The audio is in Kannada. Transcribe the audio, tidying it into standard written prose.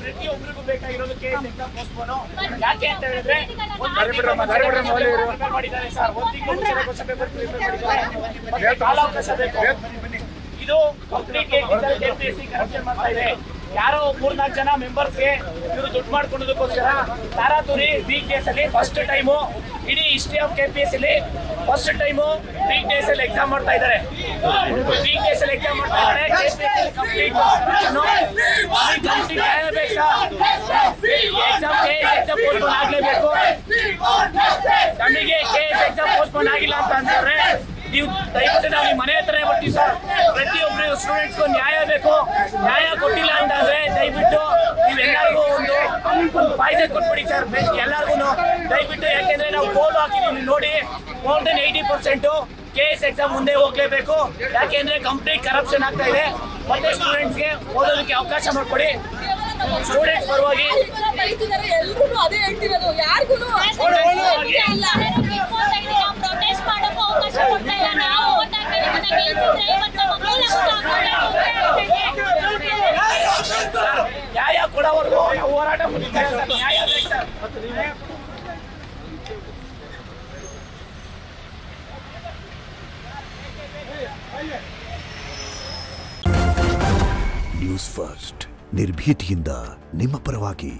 ಪ್ರತಿಯೊಬ್ಬರಿಗೂ ಬೇಕಾಗಿರೋದು ಕೇಸ್ ಎಕ್ಸಾಮ್ ಪೋಸ್ಟ್ಪೋನ್ ಯಾಕೆ ಅಂತ ಹೇಳಿದ್ರೆ ಮಾಡಿದ್ದಾರೆ ಸರ್. ಒಂದು ತಿಂಗಳು ಕ್ವಶ್ಚನ್ ಪೇಪರ್ ಪ್ರಿಪೇರ್ ಮಾಡಿದ್ದಾರೆ. ಕಾಲಾವಕಾಶ ಬೇಕು. ಇದು ಕಂಪ್ಲೀಟ್ಲಿ ಕೆಪಿಎಸ್ಸಿ ಕರಪ್ಷನ್ ಮಾಡ್ತಾ ಇದೆ. ಯಾರೋ 3-4 ಜನ ಮೆಂಬರ್ಸ್ಗೆ ಇವರು ದುಡ್ಡು ಮಾಡ್ಕೊಳ್ಳೋದಕ್ಕೋಸ್ಕರ ತಾರಾತುರಿ ವೀಕ್ ಡೇಸ್ ಅಲ್ಲಿ ಫಸ್ಟ್ ಟೈಮು ಇಡೀ ಹಿಸ್ಟ್ರಿ ಆಫ್ ಕೆಪಿಎಸ್ಸಿ ಅಲ್ಲಿ ಫಸ್ಟ್ ಟೈಮು ವೀಕ್ ಡೇಸ್ ಅಲ್ಲಿ ಎಕ್ಸಾಮ್ ಮಾಡ್ತಾ ಇದ್ದಾರೆ. ವೀಕ್ ಡೇಸ್ ಅಲ್ಲಿ ಎಕ್ಸಾಮ್ ಮಾಡ್ತಾ ಇದ್ದಾರೆ. ಕಂಪ್ಲೀಟ್ ಎಕ್ಸಾಮ್ ಪೋಸ್ಟ್ಪೋನ್ ಆಗ್ಲೇಬೇಕು. ನಮಗೆ ಕೆಎಸ್ ಎಕ್ಸಾಮ್ ಪೋಸ್ಟ್ಪೋನ್ ಆಗಿಲ್ಲ ಅಂತ ಅಂದ್ರೆ ನೀವು ದಯವಿಟ್ಟು ನಾವು ನಿಮ್ಮ ಮನೆ ಹತ್ರನೇ ಬರ್ತೀವಿ ಸರ್. ಪ್ರತಿಯೊಬ್ಬರು ಸ್ಟೂಡೆಂಟ್ಸ್ಗೂ ನ್ಯಾಯ ಬೇಕು. ನ್ಯಾಯ ಕೊಟ್ಟಿಲ್ಲ ಅಂತಂದ್ರೆ ದಯವಿಟ್ಟು ನೀವೆಲ್ಲರಿಗೂ ಒಂದು ಪಾಯ್ಸನ್ ಕೊಟ್ಬಿಡಿ ಸರ್ ಎಲ್ಲರಿಗೂ ದಯವಿಟ್ಟು. ಯಾಕೆಂದ್ರೆ ನಾವು ಪೋಲ್ ಹಾಕಿದೀವಿ ನೋಡಿ, ಮೋರ್ ದೆನ್ 80% ಕೆಎಸ್ ಎಕ್ಸಾಮ್ ಮುಂದೆ ಹೋಗ್ಲೇಬೇಕು. ಯಾಕೆಂದ್ರೆ ಕಂಪ್ಲೀಟ್ ಕರಪ್ಷನ್ ಆಗ್ತಾ ಇದೆ. ಮತ್ತೆ ಸ್ಟೂಡೆಂಟ್ಸ್ಗೆ ಓದೋದಕ್ಕೆ ಅವಕಾಶ ಮಾಡಿಕೊಡಿ. ಸ್ಟೂಡೆಂಟ್ಸ್ ಪರವಾಗಿ ಎಲ್ಲರೂ ಅದೇ ಹೇಳ್ತಿರೋದು. ಯಾರಿಗೂ ನ್ಯಾಯ ಕೊಡೋವರೆಗೂ ಹೋರಾಟ ಮುಗಿತಾರೆ ಸರ್. ನ್ಯಾಯ ಬೇಕು ಸರ್. ನ್ಯೂಸ್ ಫಸ್ಟ್ ನಿರ್ಭೀತಿಯಿಂದ ನಿಮ್ಮ ಪರವಾಗಿ.